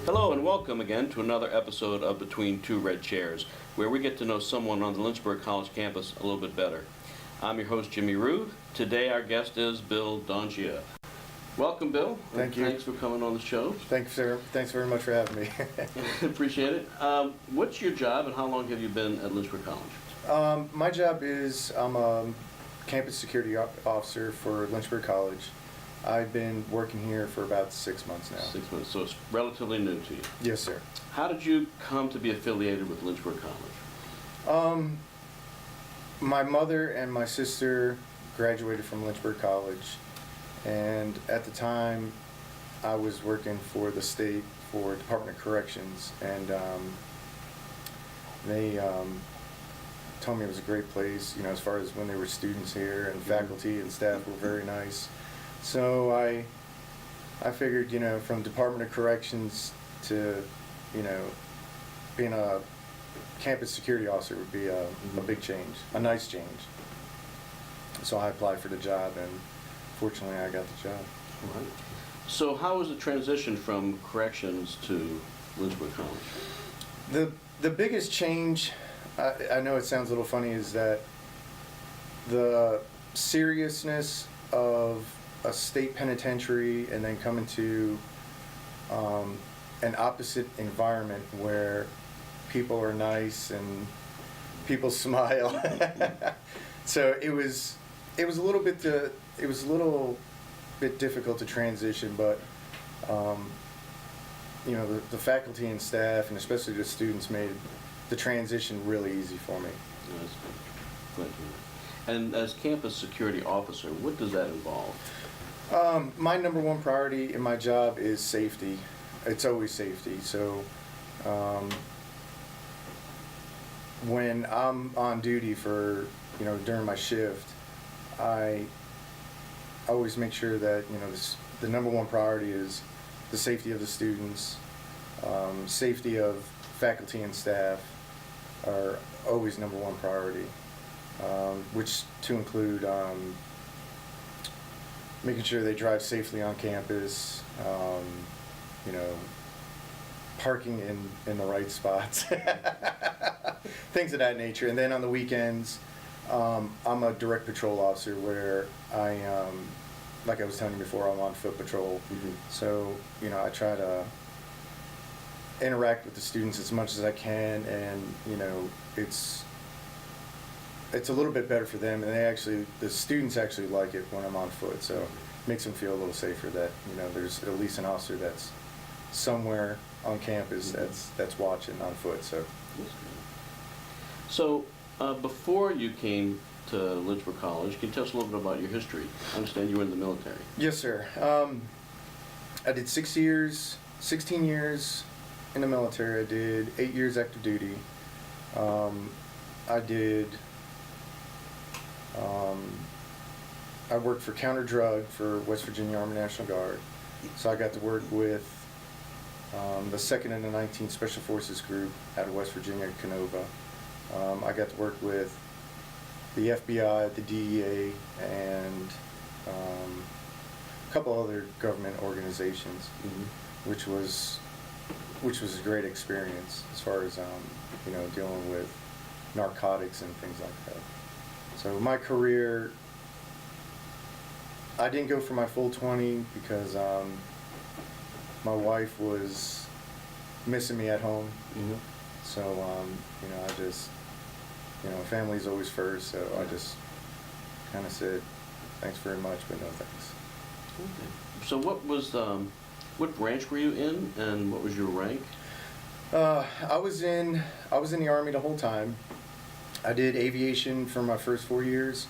Hello and welcome again to another episode of Between Two Red Chairs, where we get to know someone on the Lynchburg College campus a little bit better. I'm your host, Jimmy Rue. Today our guest is Bill Donghia. Welcome, Bill. Thank you. Thanks for coming on the show. Thanks, sir. Thanks very much for having me. Appreciate it. What's your job and how long have you been at Lynchburg College? My job is I'm a campus security officer for Lynchburg College. I've been working here for about 6 months now. 6 months, so it's relatively new to you. Yes, sir. How did you come to be affiliated with Lynchburg College? My mother and my sister graduated from Lynchburg College, and at the time I was working for the state for Department of Corrections, and they told me it was a great place, you know, as far as when there were students here, and faculty and staff were very nice. So I figured, you know, from Department of Corrections to, you know, being a campus security officer would be a big change, a nice change. So I applied for the job, and fortunately I got the job. All right. So how was the transition from corrections to Lynchburg College? The biggest change, I know it sounds a little funny, is that the seriousness of a state penitentiary and then coming to an opposite environment where people are nice and people smile. So it was a little bit difficult to transition, but you know, the faculty and staff, and especially the students, made the transition really easy for me. That's good. Glad to hear that. And as campus security officer, what does that involve? My number one priority in my job is safety. It's always safety. So when I'm on duty for, you know, during my shift, I always make sure that, you know, the number one priority is the safety of the students. Safety of faculty and staff are always number one priority, which to include making sure they drive safely on campus, you know, parking in the right spots, things of that nature. And then on the weekends, I'm a direct patrol officer where I, like I was telling you before, I'm on foot patrol. Mm-hmm. So, you know, I try to interact with the students as much as I can, and, you know, it's a little bit better for them, and the students actually like it when I'm on foot, so it makes them feel a little safer that, you know, there's at least an officer that's somewhere on campus that's watching on foot. So before you came to Lynchburg College, can you tell us a little bit about your history? I understand you were in the military. Yes, sir. I did 16 years in the military. I did 8 years active duty. I worked for counter drug for West Virginia Army National Guard, so I got to work with the 2nd and the 19th Special Forces Group out of West Virginia, Canova. I got to work with the FBI, the DEA, and a couple other government organizations, which was a great experience as far as you know, dealing with narcotics and things like that. So my career, I didn't go for my full 20 because my wife was missing me at home. So you know, I just, you know, family's always first, so I just kind of said thanks very much, but no thanks. Okay. So what branch were you in, and what was your rank? I was in the Army the whole time. I did aviation for my first 4 years.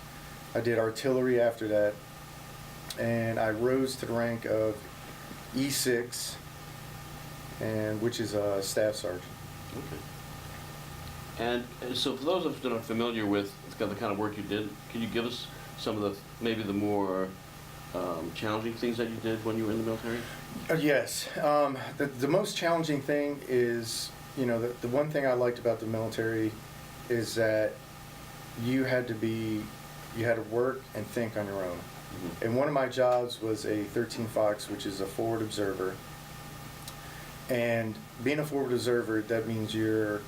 I did artillery after that, and I rose to the rank of E6, which is a staff sergeant. Okay. And so for those of us that are familiar with the kind of work you did, can you give us some of maybe the more challenging things that you did when you were in the military? Yes. The most challenging thing is, you know, the one thing I liked about the military is that you had to work and think on your own. And one of my jobs was a 13 Fox, which is a forward observer. And being a forward observer, that means you're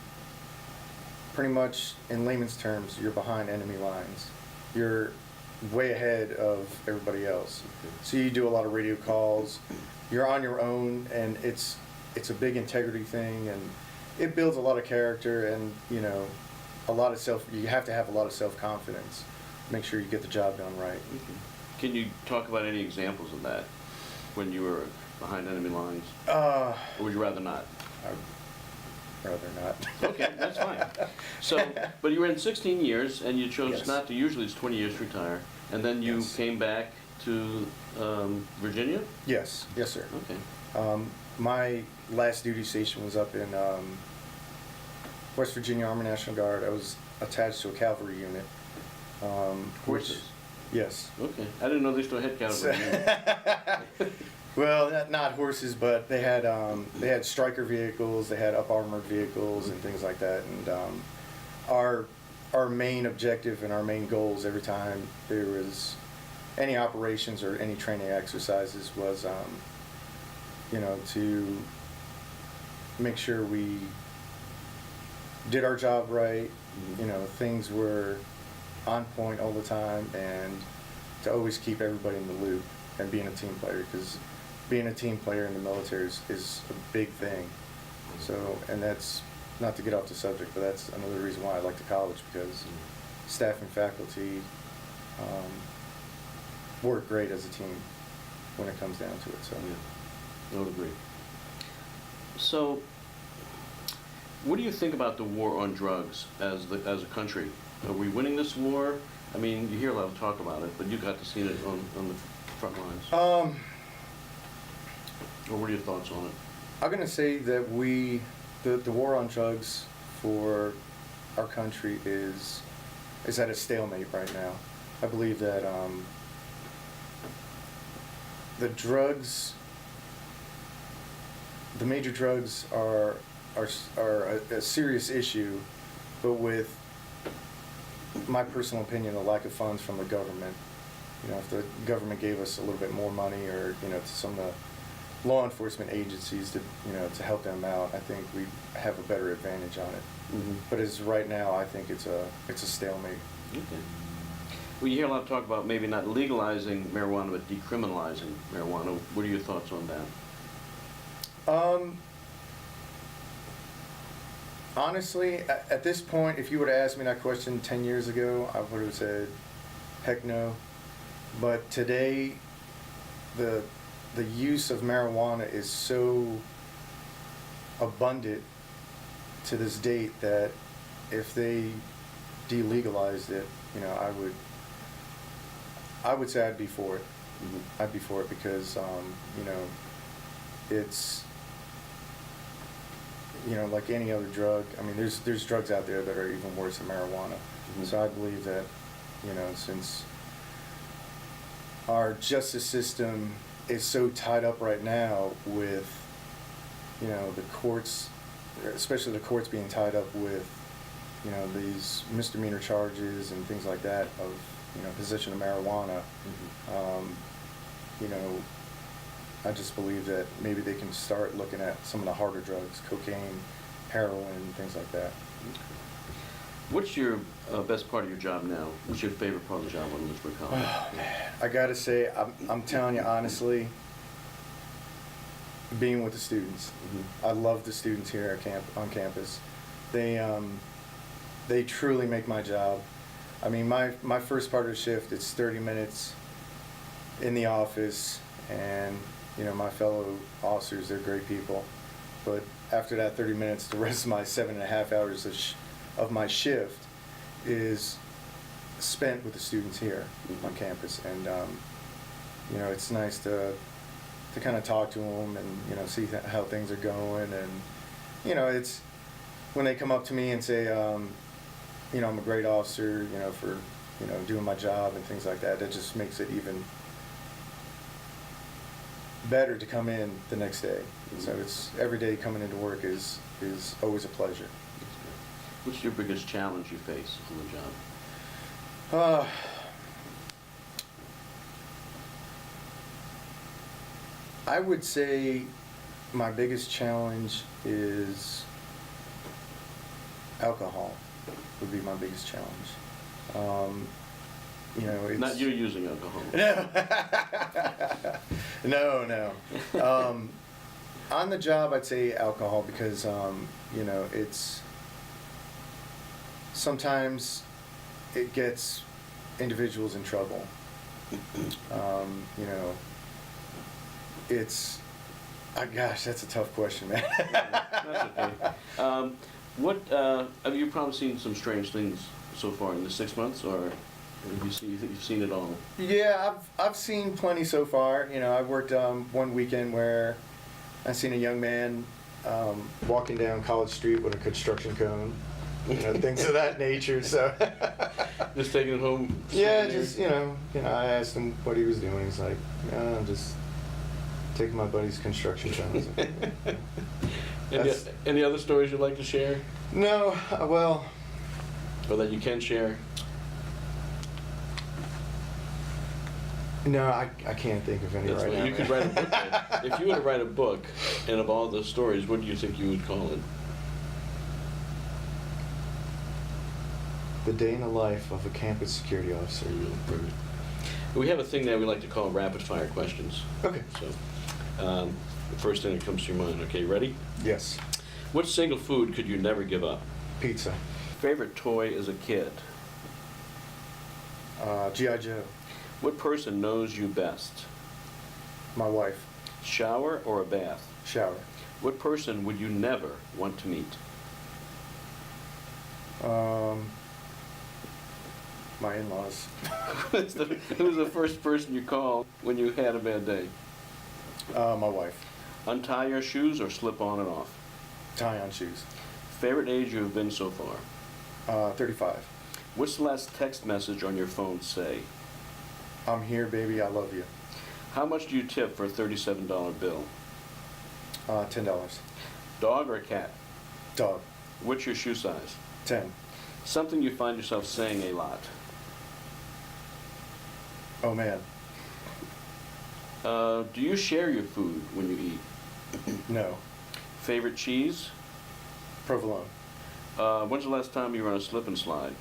pretty much, in layman's terms, you're behind enemy lines. You're way ahead of everybody else. So you do a lot of radio calls. You're on your own, and it's a big integrity thing, and it builds a lot of character, and you know, a lot of you have to have a lot of self-confidence. Make sure you get the job done right. Can you talk about any examples of that when you were behind enemy lines? Or would you rather not? I'd rather not. Okay, that's fine. So, but you were in 16 years, and you chose Yes. not to. Usually it's 20 years to retire, and then you Yes. came back to Virginia? Yes, yes, sir. Okay. My last duty station was up in West Virginia Army National Guard. I was attached to a cavalry unit. Horses? Yes. Okay. I didn't know they still had cavalry. Well, not horses, but they had striker vehicles, they had up armored vehicles and things like that. And our main objective and our main goals every time there was any operations or any training exercises was, you know, to make sure we did our job right. You know, things were on point all the time, and to always keep everybody in the loop and being a team player, because being a team player in the military is a big thing. So, and that's not to get off the subject, but that's another reason why I like the college, because staff and faculty work great as a team when it comes down to it. So, Yeah, I would agree. So, what do you think about the war on drugs as a country? Are we winning this war? I mean, you hear a lot of talk about it, but you got to see it on the front lines. Or what are your thoughts on it? I'm gonna say that the war on drugs for our country is at a stalemate right now. I believe that the major drugs are a serious issue, but with my personal opinion, the lack of funds from the government. You know, if the government gave us a little bit more money, or you know, to some of the law enforcement agencies to, you know, to help them out, I think we have a better advantage on it. Mm-hmm. But as right now, I think it's a stalemate. Okay. Well, you hear a lot of talk about maybe not legalizing marijuana, but decriminalizing marijuana. What are your thoughts on that? Honestly, at this point, if you would have asked me that question 10 years ago, I would have said, heck no. But today, the use of marijuana is so abundant to this date that if they delegalized it, you know, I would say I'd be for it. Mm-hmm. I'd be for it because, you know, it's, you know, like any other drug. I mean, there's drugs out there that are even worse than marijuana. Mm-hmm. So I believe that, you know, since our justice system is so tied up right now with, you know, the courts, especially the courts being tied up with, you know, these misdemeanor charges and things like that of, you know, possession of marijuana. Mm-hmm. You know, I just believe that maybe they can start looking at some of the harder drugs, cocaine, heroin, things like that. What's your best part of your job now? What's your favorite part of the job on Lynchburg College? Oh, man. I gotta say, I'm telling you honestly, being with the students. Mm-hmm. I love the students here on campus. They truly make my job. I mean, my first part of the shift, it's 30 minutes in the office, and you know, my fellow officers, they're great people. But after that 30 minutes, the rest of my 7.5 hours of my shift is spent with the students here on campus. And you know, it's nice to kind of talk to them and, you know, see how things are going. And you know, it's when they come up to me and say, you know, I'm a great officer, you know, for, you know, doing my job and things like that, that just makes it even better to come in the next day. So it's every day coming into work is always a pleasure. What's your biggest challenge you face on the job? I would say My biggest challenge is alcohol would be my biggest challenge. It's... Not you using alcohol. No. No. On the job, I'd say alcohol because, it's... Sometimes it gets individuals in trouble. It's... gosh, that's a tough question, man. That's okay. Have you probably seen some strange things so far in the 6 months, or have you think you've seen it all? Yeah, I've seen plenty so far. I worked one weekend where I seen a young man walking down College Street with a construction cone, things of that nature. So just taking it home. Yeah, just I asked him what he was doing. He's like, I'm just taking my buddy's construction cone. Any other stories you'd like to share? No, well. Or that you can share? No, I can't think of any right now. You could write a book. If you were to write a book, and of all the stories, what do you think you would call it? The day in the life of a campus security officer. We have a thing that we like to call rapid fire questions. Okay. So, the first thing that comes to your mind. Okay, ready? Yes. What single food could you never give up? Pizza. Favorite toy as a kid? G.I. Joe. What person knows you best? My wife. Shower or a bath? Shower. What person would you never want to meet? My in-laws. Who's the first person you called when you had a bad day? My wife. Untie your shoes or slip on and off? Tie on shoes. Favorite age you have been so far? 35. What's the last text message on your phone say? I'm here, baby, I love you. How much do you tip for a $37 bill? $10. Dog or a cat? Dog. What's your shoe size? 10. Something you find yourself saying a lot? Oh, man. Do you share your food when you eat? No. Favorite cheese? Provolone. When's the last time you were on a slip and slide?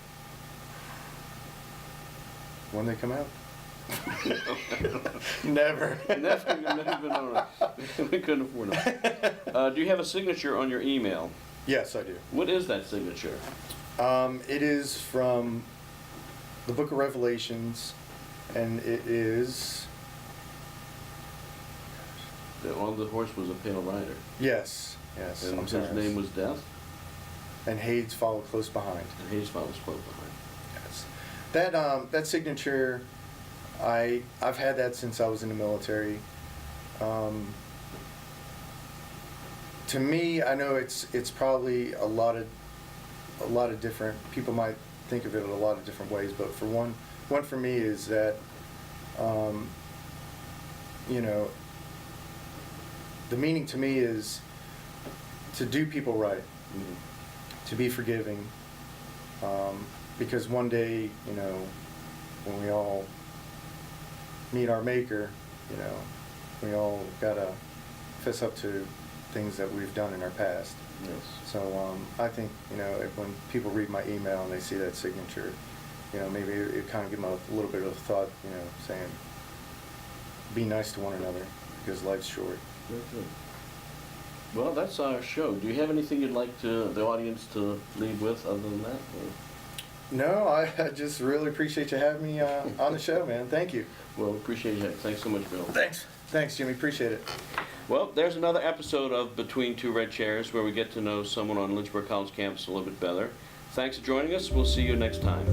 When they come out? Never. Never been on it. We couldn't afford it. Do you have a signature on your email? Yes, I do. What is that signature? It is from the Book of Revelations, and it is... On the horse was a pale rider. Yes. And his name was Death? And Hades followed close behind. And Hades followed close behind. Yes. That signature, I've had that since I was in the military. To me, I know it's probably a lot of different people might think of it in a lot of different ways, but for one for me is that the meaning to me is to do people right, to be forgiving, because one day, when we all meet our Maker, we all gotta fess up to things that we've done in our past. Yes. So I think, when people read my email and they see that signature, maybe it kind of give them a little bit of thought, saying, be nice to one another, because life's short. Very good. Well, that's our show. Do you have anything you'd like the audience to leave with other than that? Or? No, I just really appreciate you having me on the show, man. Thank you. Well, appreciate it. Thanks so much, Bill. Thanks, Jimmy. Appreciate it. Well, there's another episode of Between Two Red Chairs where we get to know someone on Lynchburg College campus a little bit better. Thanks for joining us. We'll see you next time.